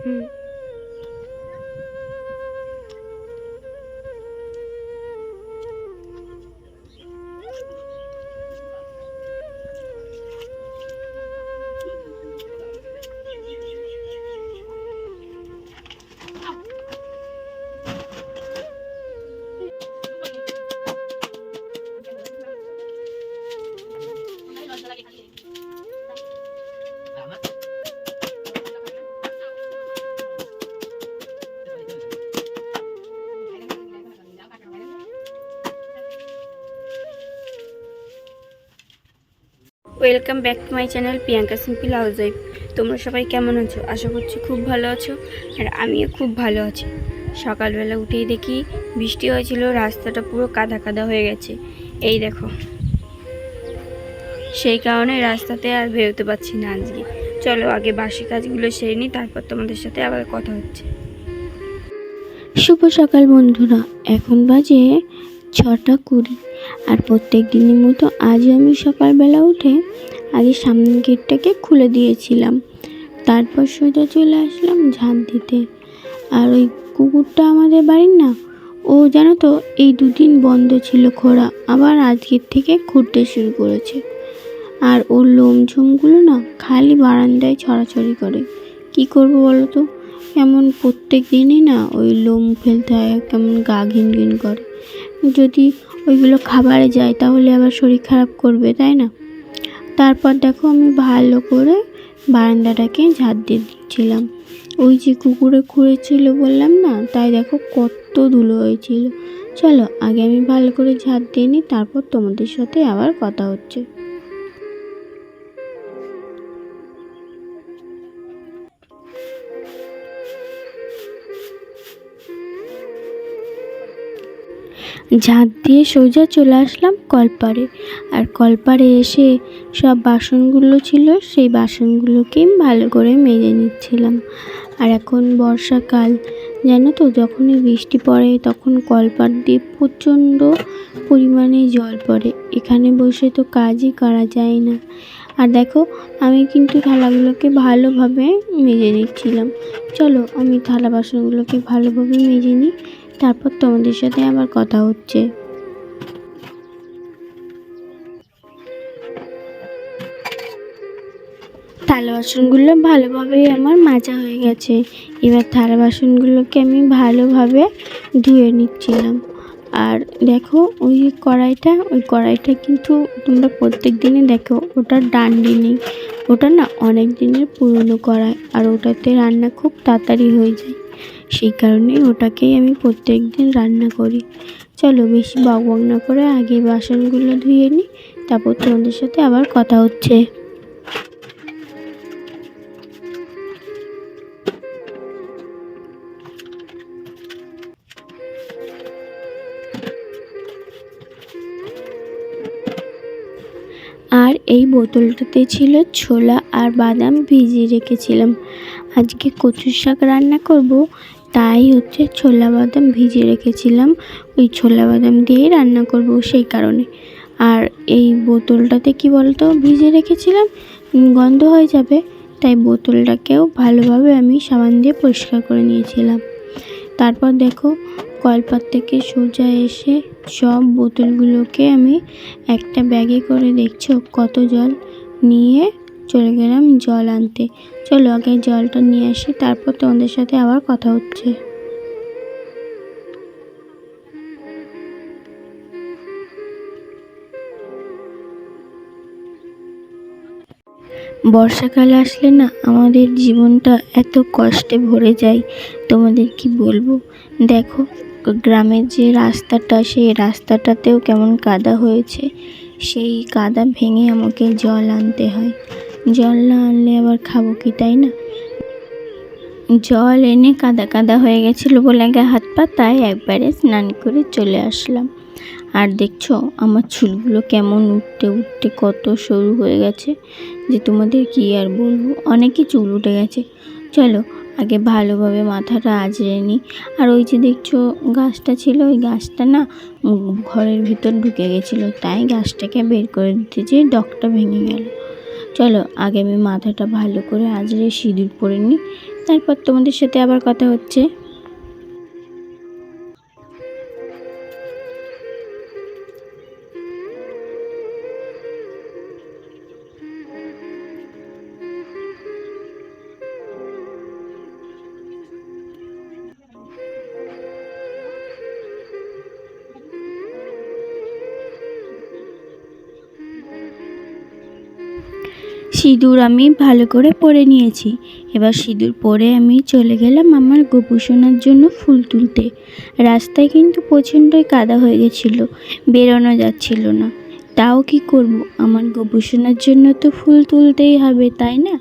Hmm. Welcome back to my channel Priyanka simple housewife. তোমরা সবাই কেমন আছো? আশা করছি খুব ভালো আছো, আর আমিও খুব ভালো আছি। সকালবেলা উঠেই দেখি বৃষ্টি হয়েছিল, রাস্তাটা পুরো কাদা কাদা হয়ে গেছে। এই দেখো, সেই কারণে রাস্তাতে আর বেরোতে পারছি না আজকে। চলো আগে বাসি কাজগুলো সেরে নিই, তারপর তোমাদের সাথে আবার কথা হচ্ছে। শুভ সকাল বন্ধুরা, এখন বাজে 6:20, আর প্রত্যেক দিনের মতো আজও আমি সকালবেলা উঠে আগে সামনের গেটটাকে খুলে দিয়েছিলাম, তারপর সোজা চলে আসলাম ঝাঁট দিতে। আর ওই কুকুরটা আমাদের বাড়ির না, ও জানো তো এই 2 দিন বন্ধ ছিল খোঁড়া, আবার আজকের থেকে খুঁড়তে শুরু করেছে। আর ওর লোমঝোমগুলো না খালি বারান্দায় ছড়াছড়ি করে। কি করবো বলো তো, কেমন প্রত্যেক দিনই না ওই লোম ফেলতে হয়, কেমন গা ঘিন ঘিন করে। যদি ওইগুলো খাবারে যায় তাহলে আবার শরীর খারাপ করবে, তাই না? তারপর দেখো আমি ভালো করে বারান্দাটাকে ঝাঁট দিয়ে দিচ্ছিলাম। ওই যে কুকুরে খুঁড়েছিল বললাম না, তাই দেখো কত ধুলো হয়েছিল। চলো আগে আমি ভালো করে ঝাঁট দিয়ে নিই, তারপর তোমাদের সাথে আবার কথা হচ্ছে। ঝাঁট দিয়ে সোজা চলে আসলাম কলপাড়ে। আর কলপাড়ে এসে সব বাসনগুলো ছিল, সেই বাসনগুলোকে ভালো করে মেজে নিচ্ছিলাম। আর এখন বর্ষাকাল, জানো তো যখনই বৃষ্টি পড়ে তখন কলপাড় দিয়ে প্রচণ্ড পরিমাণে জল পড়ে, এখানে বসে তো কাজই করা যায় না। আর দেখো আমি কিন্তু থালাগুলোকে ভালোভাবে মেজে নিচ্ছিলাম। চলো আমি থালা বাসনগুলোকে ভালোভাবে মেজে নিই, তারপর তোমাদের সাথে আবার কথা হচ্ছে। থালা বাসনগুলো ভালোভাবে আমার মাজা হয়ে গেছে। এবার থালা বাসনগুলোকে আমি ভালোভাবে ধুয়ে নিচ্ছিলাম। আর দেখো ওই কড়াইটা কিন্তু তোমরা প্রত্যেক দিনই দেখো, ওটার ডান্ডি নেই। ওটা না অনেক দিনের পুরনো কড়াই, আর ওটাতে রান্না খুব তাড়াতাড়ি হয়ে যায়, সেই কারণেই ওটাকেই আমি প্রত্যেক দিন রান্না করি। চলো বেশি বকবক না করে আগে বাসনগুলো ধুয়ে নিই, তারপর তোমাদের সাথে আবার কথা হচ্ছে। আর এই বোতলটাতে ছিল ছোলা আর বাদাম ভিজিয়ে রেখেছিলাম। আজকে কচুর শাক রান্না করব, তাই হচ্ছে ছোলা বাদাম ভিজিয়ে রেখেছিলাম, ওই ছোলা বাদাম দিয়েই রান্না করব সেই কারণে। আর এই বোতলটাতে কি বলতো ভিজিয়ে রেখেছিলাম, গন্ধ হয়ে যাবে, তাই বোতলটাকেও ভালোভাবে আমি সাবান দিয়ে পরিষ্কার করে নিয়েছিলাম। তারপর দেখো কলপাড় থেকে সোজা এসে সব বোতলগুলোকে আমি একটা ব্যাগে করে, দেখছো কত জল, নিয়ে চলে গেলাম জল আনতে। চলো আগে জলটা নিয়ে আসি, তারপর তোমাদের সাথে আবার কথা হচ্ছে। বর্ষাকাল আসলে না আমাদের জীবনটা এত কষ্টে ভরে যায়, তোমাদের কি বলবো। দেখো গ্রামের যে রাস্তাটা, সেই রাস্তাটাতেও কেমন কাদা হয়েছে, সেই কাদা ভেঙে আমাকে জল আনতে হয়। জল না আনলে আবার খাবো কি, তাই না? জল এনে কাদা কাদা হয়ে গেছিলো বলে গা হাত পা, তাই একবারে স্নান করে চলে আসলাম। আর দেখছো আমার চুলগুলো কেমন উঠতে উঠতে কত সরু হয়ে গেছে, যে তোমাদের কি আর বলবো, অনেকই চুল উঠে গেছে। চলো আগে ভালোভাবে মাথাটা আঁচড়ে নিই। আর ওই যে দেখছো গাছটা ছিল, ওই গাছটা না ঘরের ভিতর ঢুকে গেছিলো, তাই গাছটাকে বের করে দিতে যেয়ে ডগটা ভেঙে গেল। চলো আগে আমি মাথাটা ভালো করে আঁচড়ে সিঁদুর পরে নিই, তারপর তোমাদের সাথে আবার কথা হচ্ছে। সিঁদুর আমি ভালো করে পরে নিয়েছি। এবার সিঁদুর পরে আমি চলে গেলাম আমার গোপুসোনার জন্য ফুল তুলতে। রাস্তায় কিন্তু প্রচণ্ডই কাদা হয়ে গেছিলো, বেরোনো যাচ্ছিল না। তাও কি করব, আমার গোপুসোনার জন্য তো ফুল তুলতেই হবে, তাই না?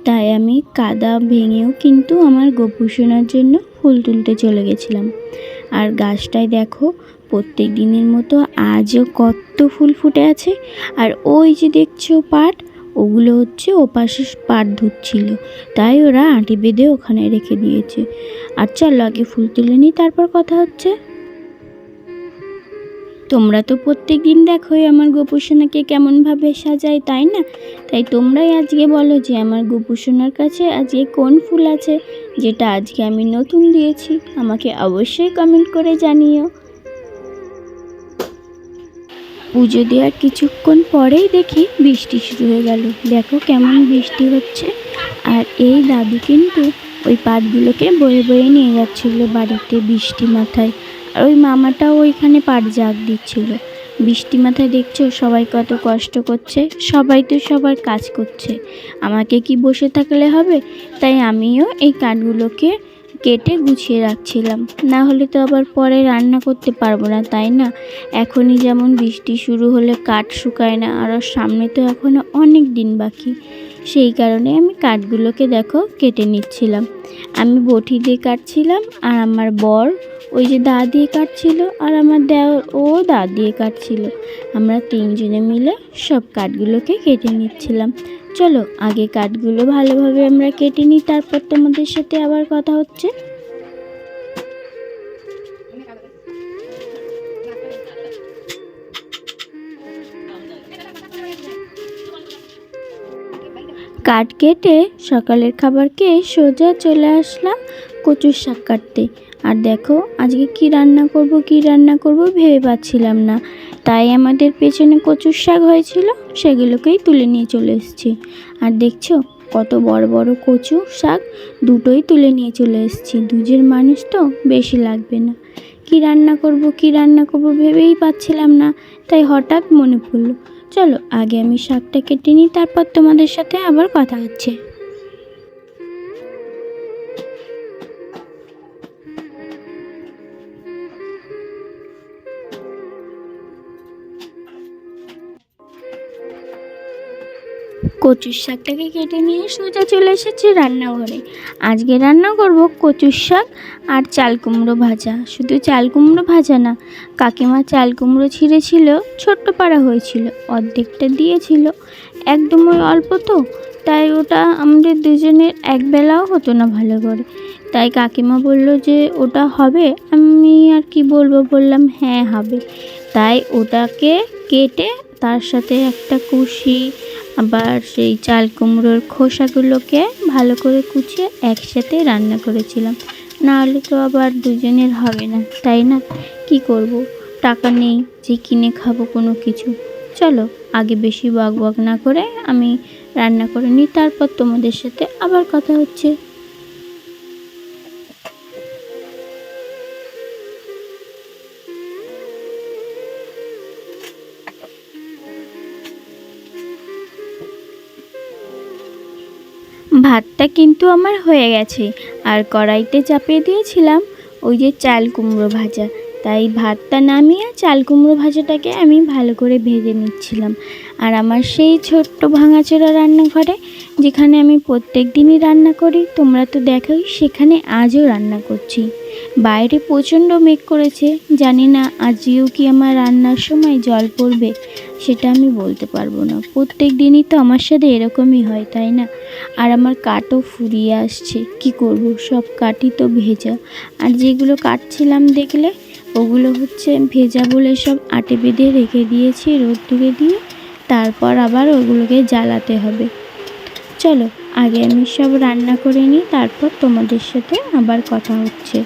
তাই আমি কাদা ভেঙেও কিন্তু আমার গোপুসোনার জন্য ফুল তুলতে চলে গেছিলাম। আর গাছটায় দেখো প্রত্যেক দিনের মতো আজও কত ফুল ফুটে আছে। আর ওই যে দেখছো পাট, ওগুলো হচ্ছে ওপাশে পাট ধুচ্ছিল, তাই ওরা আঁটি বেঁধে ওখানে রেখে দিয়েছে। আর চলো আগে ফুল তুলে নিই, তারপর কথা হচ্ছে। তোমরা তো প্রত্যেক দিন দেখোই আমার গোপুসোনাকে কেমনভাবে সাজাই, তাই না? তাই তোমরাই আজকে বলো যে আমার গোপুসোনার কাছে আজকে কোন ফুল আছে যেটা আজকে আমি নতুন দিয়েছি। আমাকে অবশ্যই কমেন্ট করে জানিও। পুজো দেওয়ার কিছুক্ষণ পরেই দেখি বৃষ্টি শুরু হয়ে গেল। দেখো কেমন বৃষ্টি হচ্ছে। আর এই দাদু কিন্তু ওই পাটগুলোকে বয়ে বয়ে নিয়ে যাচ্ছিলো বাড়িতে বৃষ্টি মাথায়। আর ওই মামাটাও ওইখানে পাট জাগ দিচ্ছিল বৃষ্টি মাথায়। দেখছো সবাই কত কষ্ট করছে, সবাই তো সবার কাজ করছে, আমাকে কি বসে থাকলে হবে? তাই আমিও এই কাঠগুলোকে কেটে গুছিয়ে রাখছিলাম, না হলে তো আবার পরে রান্না করতে পারবো না, তাই না? এখনই যেমন বৃষ্টি শুরু হলে কাঠ শুকায় না, আর সামনে তো এখনও অনেক দিন বাকি। সেই কারণে আমি কাঠগুলোকে দেখো কেটে নিচ্ছিলাম। আমি বটি দিয়ে কাটছিলাম, আর আমার বর ওই যে দা দিয়ে কাটছিল, আর আমার দেওর ও দা দিয়ে কাটছিল। আমরা তিনজনে মিলে সব কাঠগুলোকে কেটে নিচ্ছিলাম। চলো আগে কাঠগুলো ভালোভাবে আমরা কেটে নিই, তারপর তোমাদের সাথে আবার কথা হচ্ছে। কাঠ কেটে সকালের খাবার খেয়ে সোজা চলে আসলাম কচুর শাক কাটতে। আর দেখো আজকে কি রান্না করব ভেবে পাচ্ছিলাম না, তাই আমাদের পেছনে কচুর শাক হয়েছিল, সেগুলোকেই তুলে নিয়ে চলে এসেছি। আর দেখছো কত বড় বড় কচু শাক, দুটোই তুলে নিয়ে চলে এসেছি। দুজন মানুষ তো বেশি লাগবে না। কি রান্না করব ভেবেই পাচ্ছিলাম না, তাই হঠাৎ মনে পড়লো চলো আগে আমি শাকটা কেটে নিই, তারপর তোমাদের সাথে আবার কথা হচ্ছে। কচুর শাকটাকে কেটে নিয়ে সোজা চলে এসেছি রান্নাঘরে। আজকে রান্না করব কচুর শাক আর চাল কুমড়ো ভাজা। শুধু চাল কুমড়ো ভাজা না, কাকিমা চাল কুমড়ো ছিঁড়েছিল, ছোট্ট পাড়া হয়েছিল, অর্ধেকটা দিয়েছিল, একদমই অল্প তো, তাই ওটা আমাদের দুজনের একবেলাও হতো না ভালো করে। তাই কাকিমা বলল যে ওটা হবে, আমি আর কি বলবো, বললাম হ্যাঁ হবে। তাই ওটাকে কেটে তার সাথে একটা কুশি, আবার সেই চাল কুমড়োর খোসাগুলোকে ভালো করে কুচিয়ে একসাথে রান্না করেছিলাম। না হলে তো আবার দুজনের হবে না, তাই না? কি করব, টাকা নেই যে কিনে খাবো কোনো কিছু। চলো আগে বেশি বক বক না করে আমি রান্না করে নিই, তারপর তোমাদের সাথে আবার কথা হচ্ছে। ভাতটা কিন্তু আমার হয়ে গেছে, আর কড়াইতে চাপিয়ে দিয়েছিলাম ওই যে চাল কুমড়ো ভাজা। তাই ভাতটা নামিয়ে চাল কুমড়ো ভাজাটাকে আমি ভালো করে ভেজে নিচ্ছিলাম। আর আমার সেই ছোট্ট ভাঙাচোরা রান্নাঘরে, যেখানে আমি প্রত্যেক দিনই রান্না করি, তোমরা তো দেখোই, সেখানে আজও রান্না করছি। বাইরে প্রচণ্ড মেঘ করেছে, জানি না আজকেও কি আমার রান্নার সময় জল পড়বে, সেটা আমি বলতে পারবো না। প্রত্যেক দিনই তো আমার সাথে এরকমই হয়, তাই না? আর আমার কাঠও ফুরিয়ে আসছে, কি করব, সব কাঠই তো ভেজা। আর যেগুলো কাটছিলাম দেখলে, ওগুলো হচ্ছে ভেজা বলে সব আটে বেঁধে রেখে দিয়েছি রোদ্দুরে দিয়ে, তারপর আবার ওগুলোকে জ্বালাতে হবে। চলো আগে আমি সব রান্না করে নিই, তারপর তোমাদের সাথে আবার কথা হচ্ছে।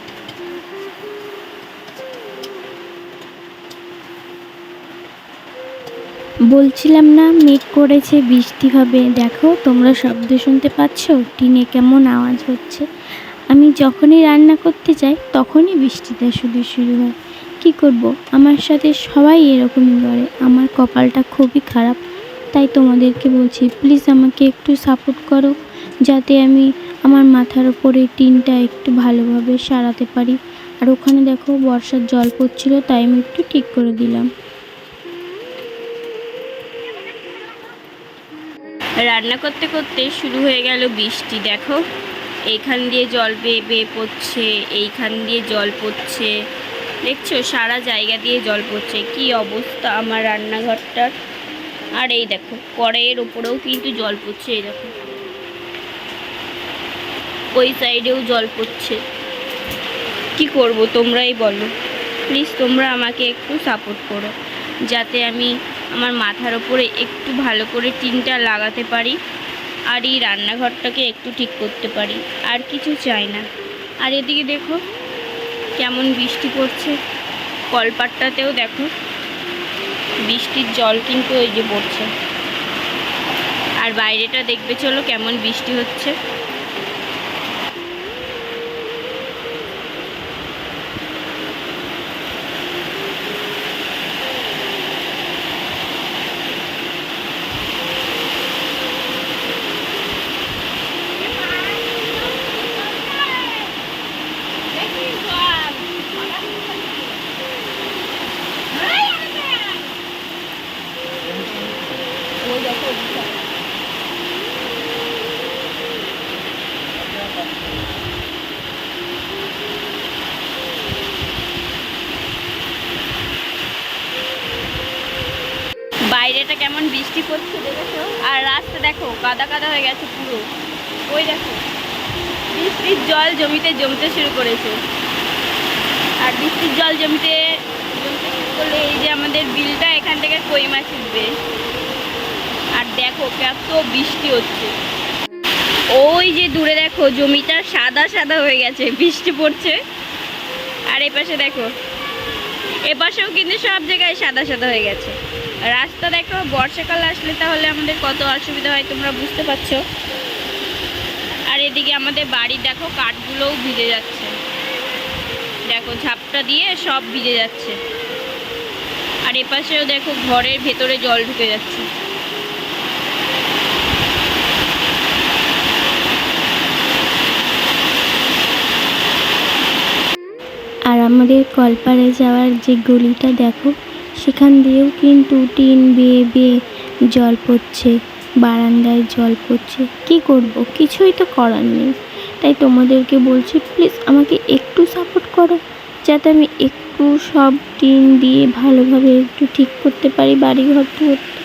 বলছিলাম না মেঘ করেছে, বৃষ্টি হবে। দেখো তোমরা শব্দ শুনতে পাচ্ছ, টিনে কেমন আওয়াজ হচ্ছে। আমি যখনই রান্না করতে যাই তখনই বৃষ্টিটা শুরু হয়। কি করব, আমার সাথে সবাই এরকমই করে। আমার কপালটা খুবই খারাপ। তাই তোমাদেরকে বলছি, প্লিজ আমাকে একটু সাপোর্ট করো, যাতে আমি আমার মাথার ওপরে টিনটা একটু ভালোভাবে সারাতে পারি। আর ওখানে দেখো বর্ষার জল পড়ছিল, তাই আমি একটু ঠিক করে দিলাম। রান্না করতে করতে শুরু হয়ে গেল বৃষ্টি। দেখো এইখান দিয়ে জল বেয়ে বেয়ে পড়ছে, এইখান দিয়ে জল পড়ছে, দেখছো সারা জায়গা দিয়ে জল পড়ছে। কি অবস্থা আমার রান্নাঘরটার। আর এই দেখো কড়াইয়ের ওপরেও কিন্তু জল পড়ছে, এই দেখো ওই সাইডেও জল পড়ছে। কি করব তোমরাই বলো। প্লিজ তোমরা আমাকে একটু সাপোর্ট করো, যাতে আমি আমার মাথার ওপরে একটু ভালো করে টিনটা লাগাতে পারি, আর এই রান্নাঘরটাকে একটু ঠিক করতে পারি। আর কিছু চাই না। আর এদিকে দেখো কেমন বৃষ্টি পড়ছে, কলপাটটাতেও দেখো বৃষ্টির জল কিন্তু ওই যে পড়ছে। আর বাইরেটা দেখবে চলো কেমন বৃষ্টি হচ্ছে। বাইরেটা কেমন বৃষ্টি পড়ছে দেখেছো, আর রাস্তা দেখো কাদা কাদা হয়ে গেছে পুরো। ওই দেখো বৃষ্টির জল জমিতে জমতে শুরু করেছে। আর বৃষ্টির জল জমতে শুরু করলে এই যে আমাদের বিলটা এখান থেকে কই মাছ উঠবে। আর দেখো কত বৃষ্টি হচ্ছে, ওই যে দূরে দেখো জমিটা সাদা সাদা হয়ে গেছে, বৃষ্টি পড়ছে। আর এপাশে দেখো, এপাশেও কিন্তু সব জায়গায় সাদা সাদা হয়ে গেছে। রাস্তা দেখো বর্ষাকাল আসলে তাহলে আমাদের কত অসুবিধা হয় তোমরা বুঝতে পারছো। আর এদিকে আমাদের বাড়ি দেখো কাঠগুলোও ভিজে যাচ্ছে, দেখো ঝাপটা দিয়ে সব ভিজে যাচ্ছে। আর এপাশেও দেখো ঘরের ভেতরে জল ঢুকে যাচ্ছে। আর আমাদের কলপাড়ে যাওয়ার যে গলিটা দেখো, সেখান দিয়েও কিন্তু টিন বেয়ে বেয়ে জল পড়ছে, বারান্দায় জল পড়ছে। কি করব, কিছুই তো করার নেই। তাই তোমাদেরকে বলছি, প্লিজ আমাকে একটু সাপোর্ট করো, যাতে আমি একটু সব টিন দিয়ে ভালোভাবে একটু ঠিক করতে পারি বাড়িঘর করতে।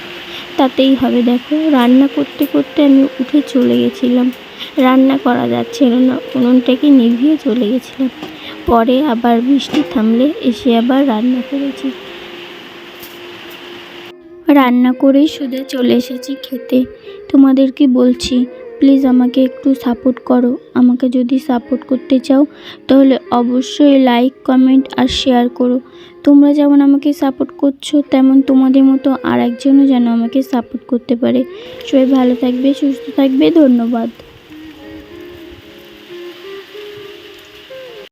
তাতেই হবে। দেখো রান্না করতে করতে আমি উঠে চলে গেছিলাম, রান্না করা যাচ্ছিল না, উনুনটাকে নিভিয়ে চলে গেছিলাম। পরে আবার বৃষ্টি থামলে এসে আবার রান্না করেছি। রান্না করেই শুধু চলে এসেছি খেতে। তোমাদেরকে বলছি, প্লিজ আমাকে একটু সাপোর্ট করো। আমাকে যদি সাপোর্ট করতে চাও তাহলে অবশ্যই লাইক, কমেন্ট আর শেয়ার করো। তোমরা যেমন আমাকে সাপোর্ট করছো, তেমন তোমাদের মতো আর একজনও যেন আমাকে সাপোর্ট করতে পারে। সবাই ভালো থাকবে, সুস্থ থাকবে। ধন্যবাদ।